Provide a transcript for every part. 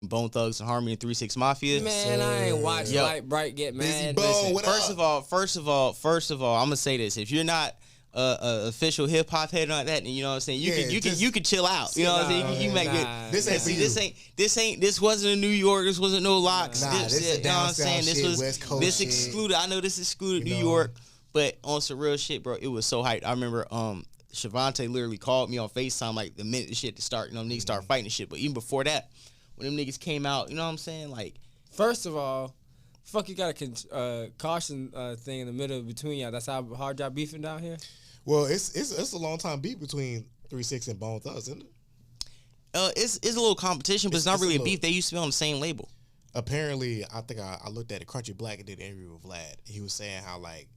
Bone Thugs and Harmony and 3-6 Mafia. Man, I ain't watched Light Bright Get Mad. Listen, first of all, I'm gonna say this: if you're not official hip hop head like that, and you know what I'm saying, you can chill out. You know what I'm saying? You make it. This wasn't in New York. This wasn't no locks. This you know what I'm saying? This was West Coast this excluded. I know this excluded New York, but on some real shit, bro. It was so hyped. I remember Shavante literally called me on FaceTime like the minute the shit to start. You know, niggas started fighting and shit. But even before that, when them niggas came out, you know what I'm saying? Like, first of all, fuck, you got a caution thing in the middle between y'all. That's how hard y'all beefing down here. Well, it's a long time beef between 3-6 and Bone Thugs, isn't it? It's a little competition, but it's not really a beef. They used to be on the same label. Apparently, I think I looked at it. Crunchy Black and did an interview with Vlad. He was saying how like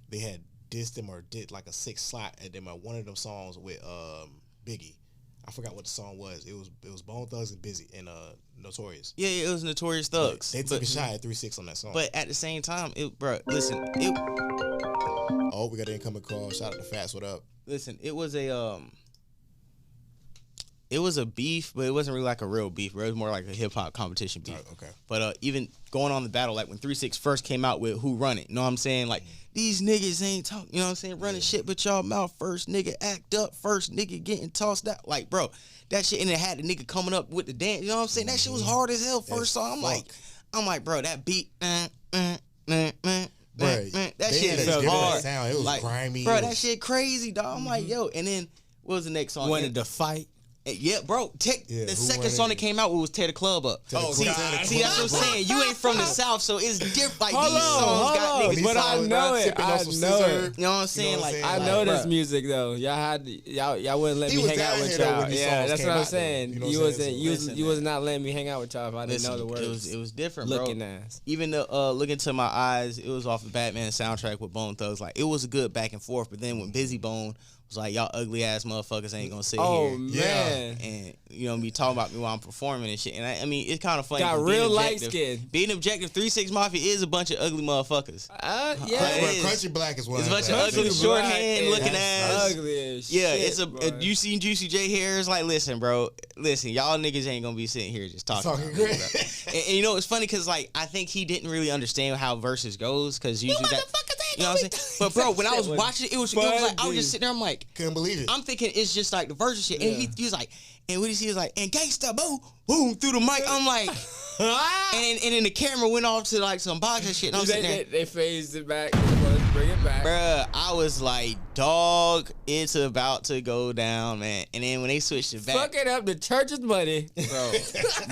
they had dissed him or did like a 6 slot at them one of them songs with Biggie. I forgot what the song was. It was Bone Thugs and Busy and Notorious. Yeah, it was Notorious Thugs. They took a shot at 3-6 on that song. But at the same time, listen. Oh, we got an incoming call. Shout out to Fats. What up? Listen, it was a beef, but it wasn't really like a real beef. Bro. It was more like a hip hop competition beef. Okay. But even going on the battle, like when 3-6 first came out with Who Run It, you know what I'm saying? Like, these niggas ain't talking, you know what I'm saying? Running shit but y'all mouth first, nigga act up first, nigga getting tossed out. Like, bro, that shit, and it had the nigga coming up with the dance, you know what I'm saying? That shit was hard as hell first song. I'm like, bro, that beat, that shit felt hard. Sound. It was like, grimy. Bro, that shit crazy, dog. I'm like, yo, and then what was the next song? Wanted to fight. Yeah, bro. The second song that came out was Tear the Club Up. See, that's what I'm saying. You ain't from the South, so it's different. Like, these songs got niggas. But I know it. You know what I'm saying? I know this music though. Y'all wouldn't let me hang out with y'all. Yeah, that's what I'm saying. You was not letting me hang out with y'all if I didn't know the words. It was different, bro. Looking ass. Even the Look Into My Eyes, it was off the Batman soundtrack with Bone Thugs. Like, it was a good back and forth. But then when Busy Bone was like, y'all ugly ass motherfuckers ain't gonna sit here. Oh man, and you know me talking about me while I'm performing and shit. And I mean, it's kind of funny. Got real light skin. Being objective, 3-6 Mafia is a bunch of ugly motherfuckers. Yeah, Crunchy Black is one. It's a bunch of ugly, shorthand looking ass. Ugly as yeah, shit, it's you seen Juicy J hair. It's like, listen, bro, y'all niggas ain't gonna be sitting here just talking. And you know, it's funny because like I think he didn't really understand how Verzuz goes because usually that. You know what I'm saying? But bro, when I was watching it, it was like I was just sitting there. I'm like, couldn't believe it. I'm thinking it's just like the Verzuz shit, and he was like, and what he was like, and gangsta boo, boom through the mic. I'm like, and then the camera went off to like some boxing shit. And I'm sitting there. They phased it back. Bring it back, bruh. I was like, dog, it's about to go down, man. And then when they switched it back, fuck it up, the church's money,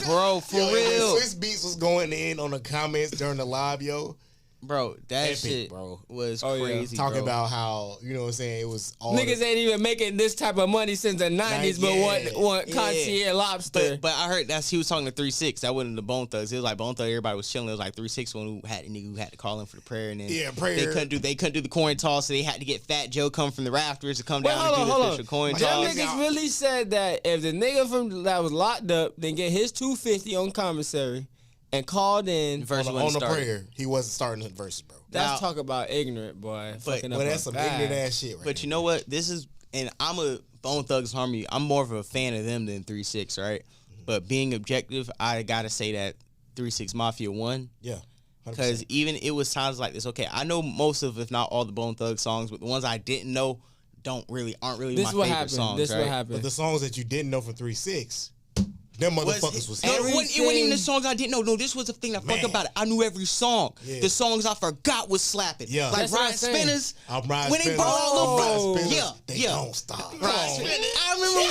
bro, for real. Swiss Beats was going in on the comments during the live, yo. Bro, that epic, shit bro. was crazy. Talking about how, you know what I'm saying, it was all niggas ain't even making this type of money since the 90s, but want concierge lobster. But I heard he was talking to 3-6. That wasn't the Bone Thugs. It was like Bone Thugs, everybody was chilling. It was like 3-6 one who had the nigga who had to call in for the prayer, and then prayer. They couldn't do the coin toss, so they had to get Fat Joe come from the rafters to come down and do the official coin toss. Them niggas really said that if the nigga that was locked up then get his $250 on commissary and called in on the prayer, he wasn't starting the verses, bro. That's talk about ignorant, boy. But that's some ignorant ass shit, right? But you know what? And I'm a Bone Thugs Harmony. I'm more of a fan of them than 3-6, right? Mm-hmm. But being objective, I gotta say that 3-6 Mafia won. Yeah. Because even it was times like this. Okay, I know most of, if not all, the Bone Thugs songs, but the ones I didn't know aren't really my favorite songs. This is what happened. But the songs that you didn't know from 3-6. Them motherfuckers was it wasn't even the songs I didn't know. No, this was the thing that fucked about it. I knew every song. Yeah. The songs I forgot was slapping. Yeah. Like Ryan Spinners. When they brought out they don't stop. I remember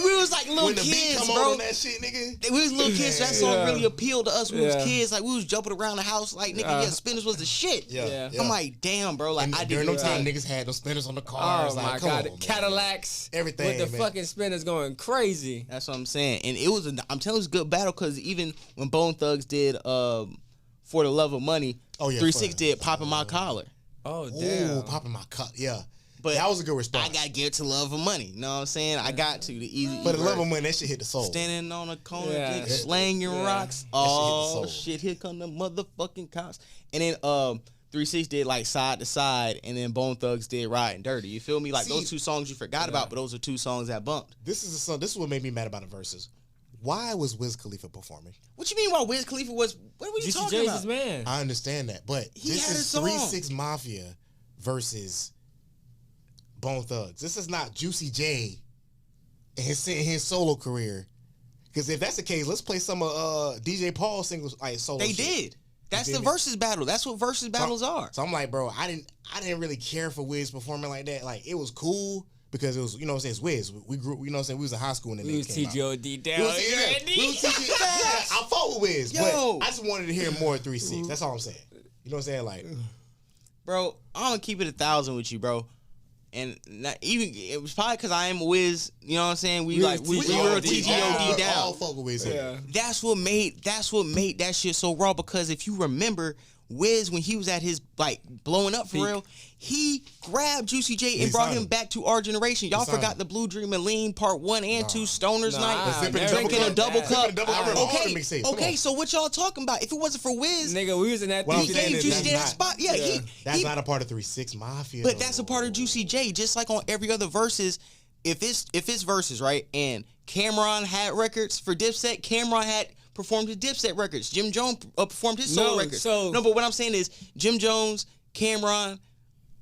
we was like little when the kids, beat come bro. on that shit, nigga. We was little kids, so that song really appealed to us when we was kids. Like we was jumping around the house like nigga, Spinners was the shit. Yeah. I'm like, damn, bro. Like I during them time niggas had those Spinners on the cars. Oh my god, Cadillacs, everything with the fucking Spinners going crazy. That's what I'm saying. And it was I'm telling you, it's a good battle because even when Bone Thugs did For the Love of Money, 3-6 did Popping My Collar. Oh damn. Ooh, Popping My Collar. Yeah. But that was a good response. I got to give it to Love of Money. You know what I'm saying? I got to. The easy. But the Love of Money, that shit hit the soul. Standing on a corner, slanging rocks. Oh, shit, here come the motherfucking cops. And then 3-6 did like Side to Side, and then Bone Thugs did Riding Dirty. You feel me? Like those two songs you forgot about, but those are two songs that bumped. This is what made me mad about the verses. why was Wiz Khalifa performing? What you mean? Why Wiz Khalifa was? What were you talking about? His man. I understand that, but this is 3-6 Mafia versus Bone Thugs. This is not Juicy J in his solo career. Because if that's the case, let's play some of DJ Paul's singles like solo. They shit. did. That's the versus battle. That's what versus battles are. So I'm like, bro, I didn't really care for Wiz performing like that. Like it was cool because it was, you know what I'm saying, it's Wiz. We grew, you know what I'm saying, we was in high school and then we was TGOD down. We was I fought with Wiz, but I just wanted to hear more 3-6. That's all I'm saying. You know what I'm saying? Like, bro, I'm gonna keep it 1,000 with you, bro. And not even it was probably because I am a Wiz. You know what I'm saying? We were TGOD down. All fuck with Wiz. Yeah. That's what made that shit so raw. Because if you remember, Wiz, when he was at his like blowing up for real, he grabbed Juicy J and brought him back to our generation. Y'all forgot the Blue Dream and Lean Part 1 and 2 Stoners Night, drinking a double cup. Okay, so what y'all talking about? If it wasn't for Wiz, nigga, we was in that. He gave Juicy J that spot. Yeah, that's not a part of 3-6 Mafia. But that's a part of Juicy J. Just like on every other verses, if it's verses, right, and Cameron had records for Dipset, Cameron had performed his Dipset records. Jim Jones performed his solo records. No, but what I'm saying is Jim Jones, Cameron,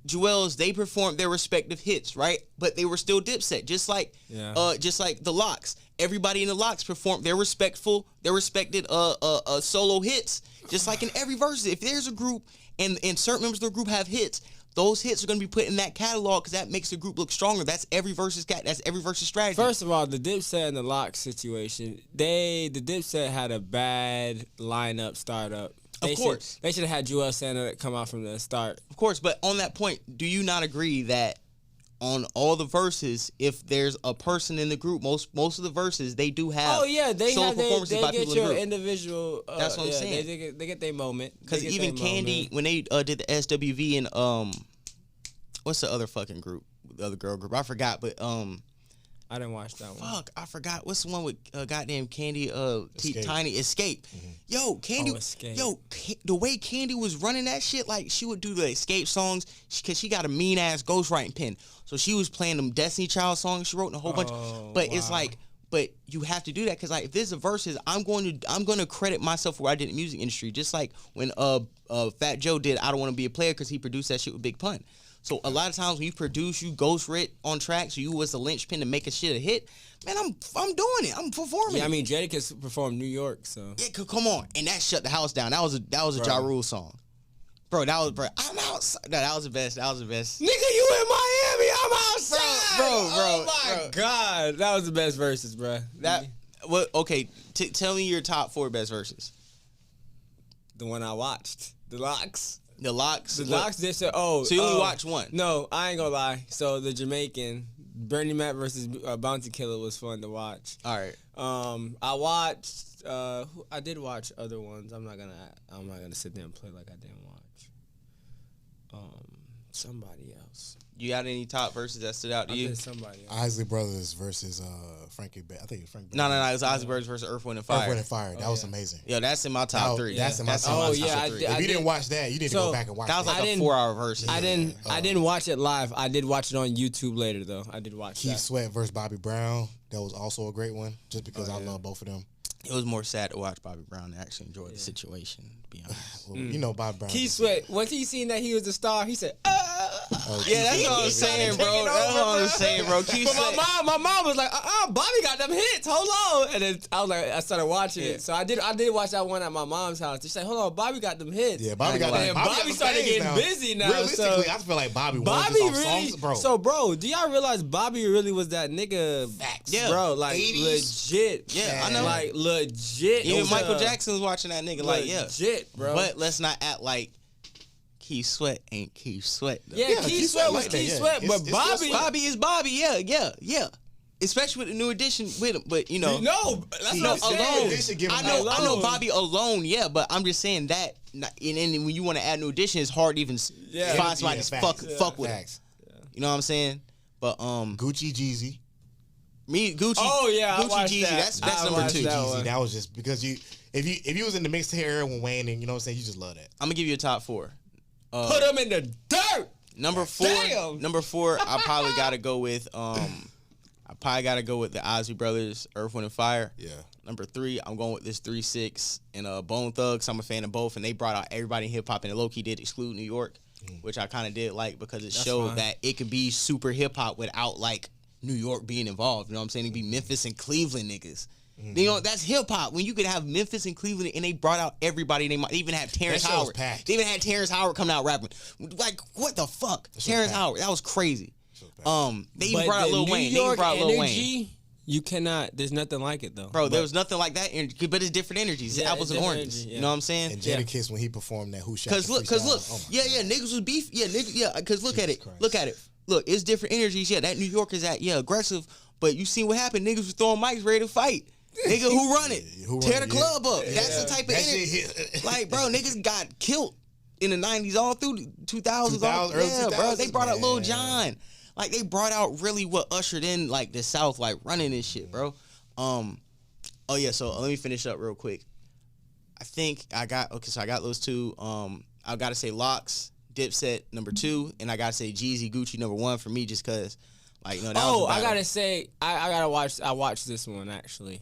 Jewels, they performed their respective hits, right? But they were still Dipset, just like the Locks. Everybody in the Locks performed their respected solo hits, just like in every verse. If there's a group and certain members of the group have hits, those hits are going to be put in that catalog because that makes the group look stronger. That's every versus strategy. First of all, the Dipset and the Lock situation, the Dipset had a bad lineup startup. Of course. They should have had Joel Santa come out from the start. Of course, but on that point, do you not agree that on all the verses, if there's a person in the group, most of the verses, they do have they solo have performances by people in the group. Individual. That's what I'm saying. They get their moment. Because even Candy, when they did the SWV and what's the other fucking group? The other girl group, I forgot, but I didn't watch that one. Fuck, I forgot. What's the one with goddamn Candy? Tiny Escape. Mm-hmm. Yo, Candy. Escape. The way Candy was running that shit, like she would do the Escape songs because she got a mean ass ghostwriting pen. So she was playing them Destiny Child songs she wrote in a whole bunch. But it's like, but you have to do that because like if there's a verses, I'm going to credit myself for what I did in the music industry. Just like when Fat Joe did I Don't Want to Be a Player because he produced that shit with Big Pun. So a lot of times when you produce, you ghostwrite on tracks, you was the linchpin to make a shit a hit. Man, I'm doing it. I'm performing. Yeah, I mean Jadakiss performed New York, so yeah, come on, and that shut the house down. That was a Ja Rule song, bro. I'm outside. No, that was the best. Nigga, you in Miami? I'm outside, bro. Oh my god, that was the best verses, bro. Okay, tell me your top 4 best verses. The one I watched, the Locks. The Locks, they said, so you only watched one? No, I ain't gonna lie. So the Jamaican, Bernie Mac versus Bounty Killer was fun to watch. All right. I watched, I did watch other ones. I'm not gonna sit there and play like I didn't watch. Somebody else. You got any top verses that stood out to you? Somebody else. Isley Brothers versus Frankie Bear. I think it's Frankie Bear. No, it was Isley Brothers versus Earth, Wind & Fire. Earth, Wind & Fire. That was amazing. Yeah, that's in my top 3. That's in my top 3. If you didn't watch that, you need to go back and watch that. That was like a 4-hour verse. I didn't watch it live. I did watch it on YouTube later, though. I did watch Keith Sweat versus Bobby Brown. That was also a great one, just because I love both of them. It was more sad to watch Bobby Brown and actually enjoy the situation, to be honest. Well, you know Bobby Brown. Keith Sweat, once he seen that he was a star, he said, yeah, that's what I'm saying, bro. That's what I'm saying, bro. But my mom was like, Bobby got them hits. Hold on. And then I started watching it. So I did watch that one at my mom's house. She's like, hold on, Bobby got them hits. Yeah, Bobby got them hits. Bobby started getting busy now. Realistically, I feel like Bobby really, songs, bro. So, bro, do y'all realize Bobby really was that nigga? Facts. Yeah. Bro, like 80s. Legit. Yeah, I know. Like legit. Even Michael Jackson was watching that nigga like, yeah. Legit, bro. But let's not act like Keith Sweat ain't Keith Sweat, though. Yeah, Keith Sweat was Keith Sweat, but Bobby is Bobby, yeah. Especially with the new addition with him, but that's not alone. I know Bobby alone, yeah, but I'm just saying that, and when you want to add new addition, it's hard to even find somebody to fuck with him. You know what I'm saying? But Gucci Jeezy. Gucci. Oh yeah, Gucci Jeezy. That's number 2. That was just because if you was in the mixtape era when Wayne and you know what I'm saying, you just love that. I'm gonna give you a top 4. Put them in the dirt. Number 4. Damn. Number 4. I probably gotta go with. I probably gotta go with the Ozzy Brothers, Earth, Wind and Fire. Yeah. Number 3, I'm going with this 3-6 and Bone Thugs. I'm a fan of both, and they brought out everybody in hip hop, and low-key did exclude New York, which I kind of did like because it showed that it could be super hip hop without like New York being involved. You know what I'm saying? It'd be Memphis and Cleveland niggas. You know, that's hip hop. When you could have Memphis and Cleveland, and they brought out everybody. They even had Terrence Howard. They even had Terrence Howard coming out rapping. Like, what the fuck? Terrence Howard. That was crazy. They even brought out Lil Wayne. They even brought Lil Wayne. You cannot. There's nothing like it though, bro. There was nothing like that energy, but it's different energies. It's apples and oranges. You know what I'm saying? And Jadakiss when he performed that Who Shot? Cause look, niggas was beef. Yeah, niggas. Yeah, cause look at it. Look at it. Look, it's different energies. Yeah, that New York is aggressive. But you seen what happened? Niggas was throwing mics ready to fight. Nigga, who run it? Tear the club up. That's the type of energy. Like, bro, niggas got killed in the 90s all through the 2000s. Bro. They brought out Lil Jon. Like, they brought out really what ushered in, like, the South, like, running this shit, bro. So let me finish up real quick. I think I got those two. I got to say Locks, Dipset, number 2, and I got to say Jeezy, Gucci, number 1 for me just because, like, you know, that was I got to say, I watched this one, actually.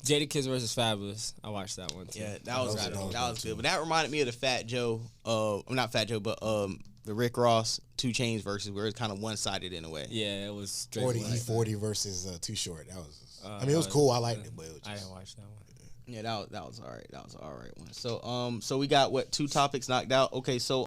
Jadakiss versus Fabulous. I watched that one, too. Yeah, that was good. But that reminded me of the Fat Joe, not Fat Joe, but the Rick Ross 2 Chainz versus where it's kind of one-sided in a way. Yeah, it was straight 40 versus Too Short. That was. I mean, it was cool. I liked it, but I didn't watch that one. Yeah, that was all right. That was an all right one. So we got 2 topics knocked out. Okay, so